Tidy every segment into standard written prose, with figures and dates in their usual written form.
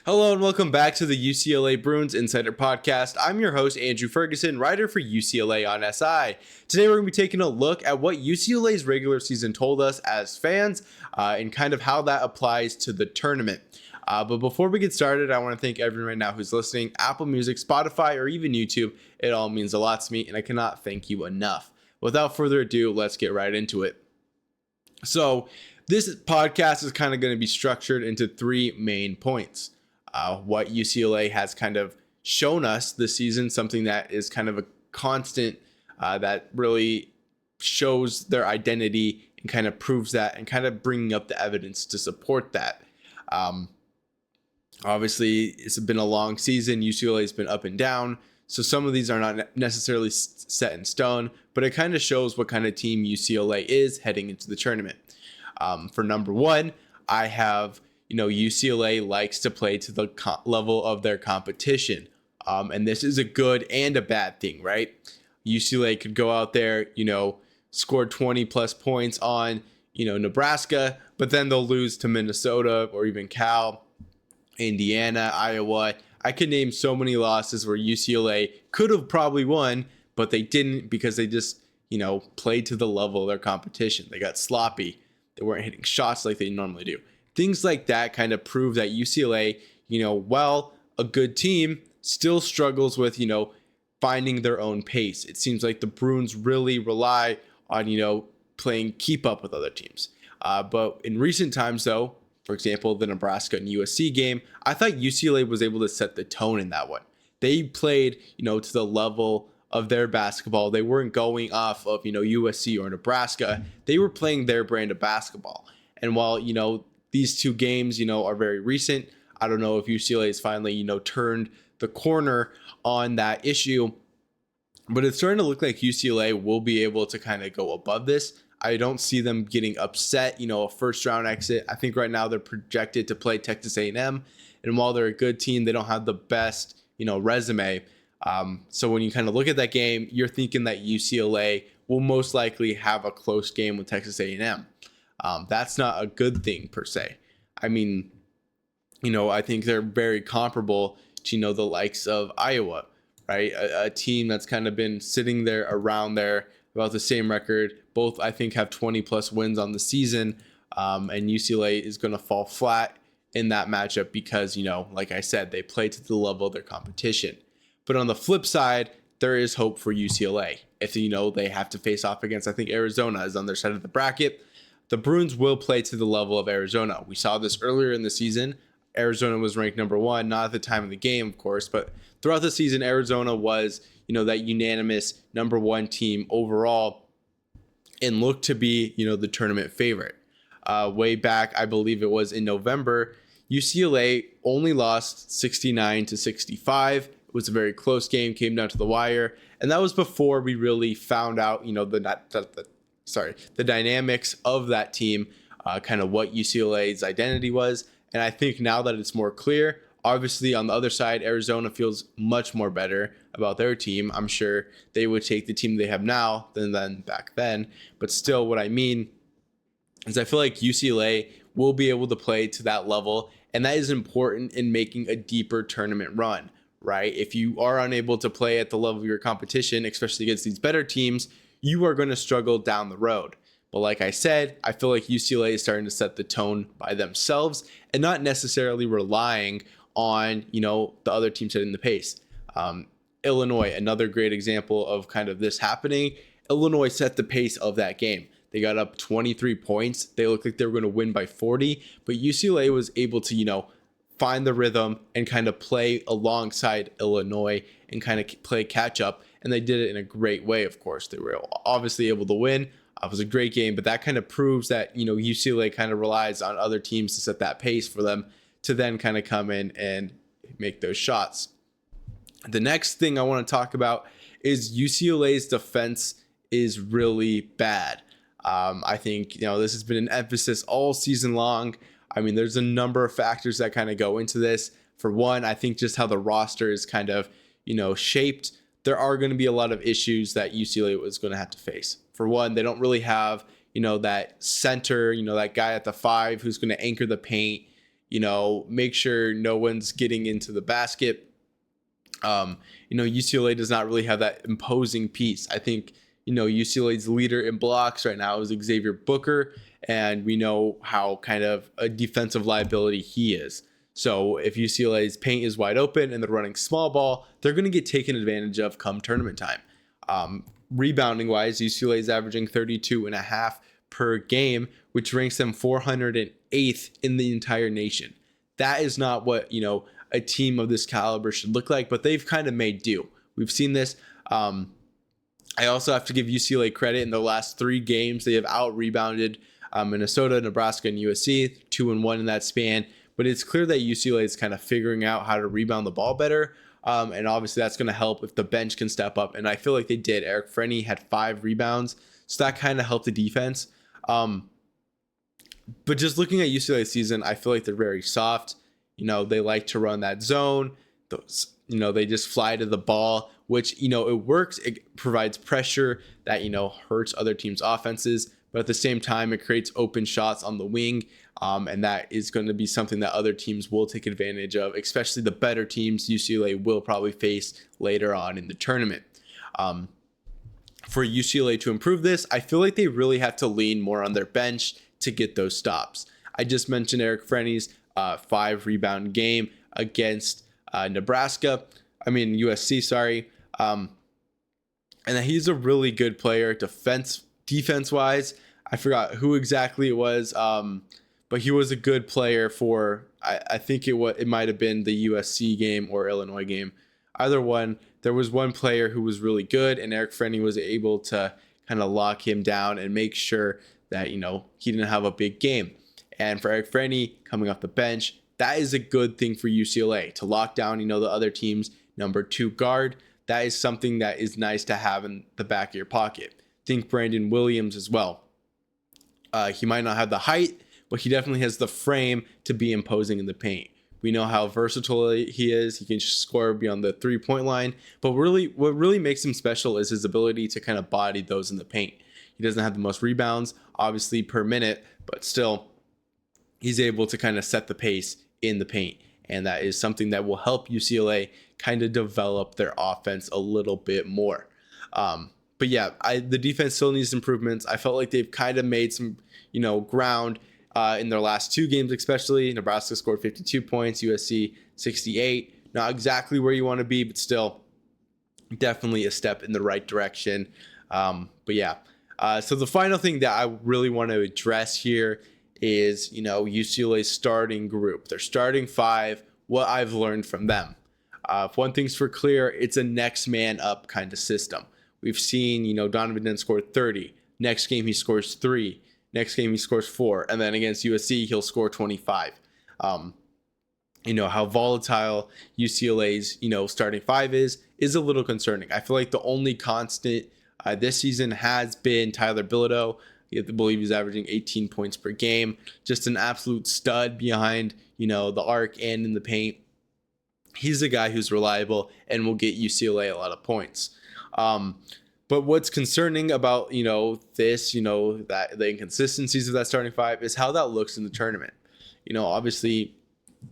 Hello and welcome back to the UCLA Bruins Insider Podcast. I'm your host, Andrew Ferguson, writer for UCLA on SI. Today we're going to be taking a look at what UCLA's regular season told us as fans and kind of how that applies to the tournament. But before we get started, I want to thank everyone right now who's listening, Apple Music, Spotify, or even YouTube. It all means a lot to me, and I cannot thank you enough. Without further ado, let's get right into it. So this podcast is kind of going to be structured into three main points. What UCLA has kind of shown us this season, something that is kind of a constant that really shows their identity and kind of proves that and kind of bringing up the evidence to support that. Obviously, it's been a long season. UCLA has been up and down. So some of these are not necessarily set in stone, but it kind of shows what kind of team UCLA is heading into the tournament. For number one, I have UCLA likes to play to the level of their competition. And this is a good and a bad thing, right? UCLA could go out there, score 20 plus points on, Nebraska, but then they'll lose to Minnesota or even Cal, Indiana, Iowa. I could name so many losses where UCLA could have probably won, but they didn't because they just, played to the level of their competition. They got sloppy. They weren't hitting shots like they normally do. Things like that kind of prove that UCLA, while a good team, still struggles with, finding their own pace. It seems like the Bruins really rely on, playing keep up with other teams. But in recent times, though, for example, the Nebraska and USC game, I thought UCLA was able to set the tone in that one. They played, to the level of their basketball. They weren't going off of, USC or Nebraska. They were playing their brand of basketball. And while, these two games, are very recent, I don't know if UCLA has finally, turned the corner on that issue, but it's starting to look like UCLA will be able to kind of go above this. I don't see them getting upset, a first round exit. I think right now they're projected to play Texas A&M, and while they're a good team, they don't have the best, resume. So when you kind of look at that game, you're thinking that UCLA will most likely have a close game with Texas A&M. That's not a good thing per se. I mean, I think they're very comparable to, the likes of Iowa, right? A team that's kind of been sitting there around there about the same record. Both, I think, have 20 plus wins on the season. And UCLA is going to fall flat in that matchup because, like I said, they play to the level of their competition. But on the flip side, there is hope for UCLA. If, they have to face off against, I think Arizona is on their side of the bracket. The Bruins will play to the level of Arizona. We saw this earlier in the season. Arizona was ranked number one, not at the time of the game, of course, but throughout the season, Arizona was, that unanimous number one team overall and looked to be, the tournament favorite. Way back, I believe it was in November, UCLA only lost 69-65. It was a very close game, came down to the wire, and that was before we really found out, the dynamics of that team, kind of what UCLA's identity was. And I think now that it's more clear, obviously on the other side, Arizona feels much more better about their team. I'm sure they would take the team they have now than back then. But still, what I mean is I feel like UCLA will be able to play to that level. And that is important in making a deeper tournament run, right? If you are unable to play at the level of your competition, especially against these better teams, you are going to struggle down the road. But like I said, I feel like UCLA is starting to set the tone by themselves and not necessarily relying on, the other team setting the pace. Illinois, another great example of kind of this happening. Illinois set the pace of that game. They got up 23 points. They looked like they were going to win by 40, but UCLA was able to, find the rhythm and kind of play alongside Illinois and kind of play catch up. And they did it in a great way, of course. They were obviously able to win. It was a great game, but that kind of proves that, UCLA kind of relies on other teams to set that pace for them to then kind of come in and make those shots. The next thing I want to talk about is UCLA's defense is really bad. I think, this has been an emphasis all season long. I mean, there's a number of factors that kind of go into this. For one, I think just how the roster is kind of, shaped. There are going to be a lot of issues that UCLA was going to have to face. For one, they don't really have, that center, that guy at the 5 who's going to anchor the paint. make sure no one's getting into the basket. UCLA does not really have that imposing piece. I think, UCLA's leader in blocks right now is Xavier Booker, and we know how kind of a defensive liability he is. So if UCLA's paint is wide open and they're running small ball, they're going to get taken advantage of come tournament time. Rebounding wise, UCLA is averaging 32.5 per game, which ranks them 408th in the entire nation. That is not what, a team of this caliber should look like, but they've kind of made do. We've seen this. I also have to give UCLA credit. In the last 3 games, they have out-rebounded Minnesota, Nebraska, and USC, 2-1 in that span. But it's clear that UCLA is kind of figuring out how to rebound the ball better. And obviously that's going to help if the bench can step up. And I feel like they did. Eric Frenny had 5 rebounds. So that kind of helped the defense. But just looking at UCLA's season, I feel like they're very soft. They like to run that zone. They just fly to the ball, which, it works. It provides pressure that, hurts other teams' offenses. But at the same time, it creates open shots on the wing. And that is going to be something that other teams will take advantage of, especially the better teams UCLA will probably face later on in the tournament. For UCLA to improve this, I feel like they really have to lean more on their bench to get those stops. I just mentioned Eric Frenny's 5 rebound game against USC, sorry. And he's a really good player defense wise. I forgot who exactly it was. But he was a good player for, I think it might have been the USC game or Illinois game. Either one, there was one player who was really good, and Eric Frenny was able to kind of lock him down and make sure that, he didn't have a big game. And for Eric Frenny coming off the bench, that is a good thing for UCLA to lock down, the other team's number 2 guard. That is something that is nice to have in the back of your pocket. Think Brandon Williams as well. He might not have the height, but he definitely has the frame to be imposing in the paint. We know how versatile he is. He can score beyond the 3-point line. But what really makes him special is his ability to kind of body those in the paint. He doesn't have the most rebounds, obviously, per minute, but still, he's able to kind of set the pace in the paint. And that is something that will help UCLA kind of develop their offense a little bit more. But yeah, the defense still needs improvements. I felt like they've kind of made some, ground in their last 2 games, especially. Nebraska scored 52 points, USC 68. Not exactly where you want to be, but still definitely a step in the right direction. But yeah, so the final thing that I really want to address here is, UCLA's starting group. Their starting 5, what I've learned from them. If one thing's for clear, it's a next man up kind of system. We've seen, Donovan Dent scored 30. Next game, he scores 3. Next game, he scores 4. And then against USC, he'll score 25. How volatile UCLA's, starting 5 is a little concerning. I feel like the only constant this season has been Tyler Bilodeau. I believe he's averaging 18 points per game. Just an absolute stud behind, the arc and in the paint. He's a guy who's reliable and will get UCLA a lot of points. But what's concerning about, this, that the inconsistencies of that starting 5 is how that looks in the tournament. Obviously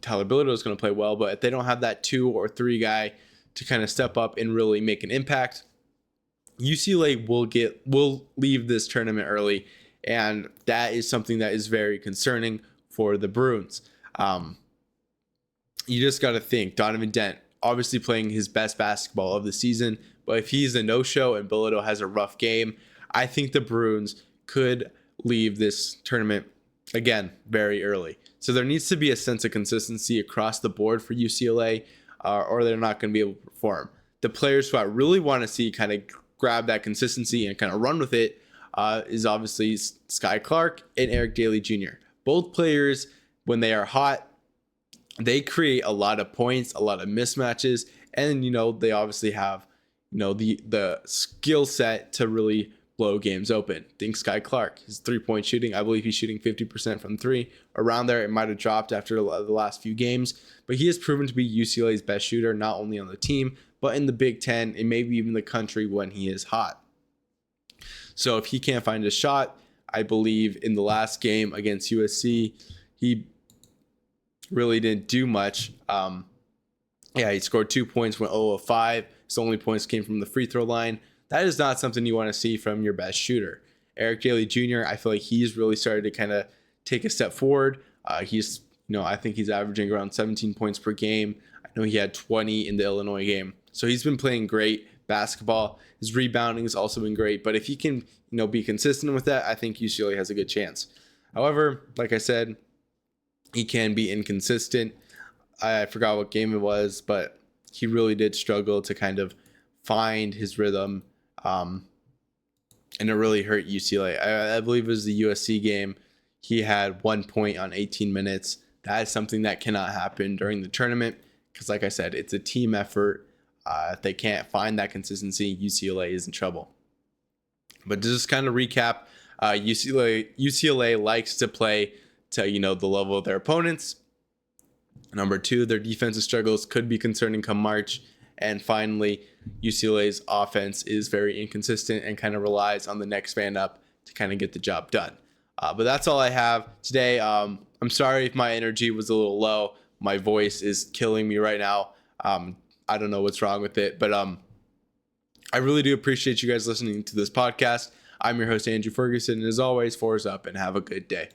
Tyler Bilodeau is going to play well, but if they don't have that 2 or 3 guy to kind of step up and really make an impact, UCLA will leave this tournament early. And that is something that is very concerning for the Bruins. You just got to think Donovan Dent, obviously playing his best basketball of the season, but if he's a no-show and Bilodeau has a rough game, I think the Bruins could leave this tournament, again, very early. So there needs to be a sense of consistency across the board for UCLA, or they're not going to be able to perform. The players who I really want to see kind of grab that consistency and kind of run with it is obviously Sky Clark and Eric Daly Jr. Both players, when they are hot, they create a lot of points, a lot of mismatches, and they obviously have the skill set to really blow games open. Think Sky Clark, his 3-point shooting, I believe he's shooting 50% from 3. Around there, it might have dropped after the last few games, but he has proven to be UCLA's best shooter, not only on the team, but in the Big Ten and maybe even the country when he is hot. So if he can't find a shot, I believe in the last game against USC, he really didn't do much. He scored 2 points, went 0 of 5. His only points came from the free throw line. That is not something you want to see from your best shooter. Eric Daly Jr., I feel like he's really started to kind of take a step forward. I think he's averaging around 17 points per game. I know he had 20 in the Illinois game. So he's been playing great basketball. His rebounding has also been great. But if he can, be consistent with that, I think UCLA has a good chance. However, like I said, he can be inconsistent. I forgot what game it was, but he really did struggle to kind of find his rhythm. And it really hurt UCLA. I believe it was the USC game. He had 1 point on 18 minutes. That is something that cannot happen during the tournament because, like I said, it's a team effort. If they can't find that consistency, UCLA is in trouble. But to just kind of recap, UCLA likes to play to the level of their opponents. Number 2, their defensive struggles could be concerning come March. And finally, UCLA's offense is very inconsistent and kind of relies on the next man up to kind of get the job done. But that's all I have today. I'm sorry if my energy was a little low. My voice is killing me right now. I don't know what's wrong with it, but I really do appreciate you guys listening to this podcast. I'm your host, Andrew Ferguson, and as always, 4's up and have a good day.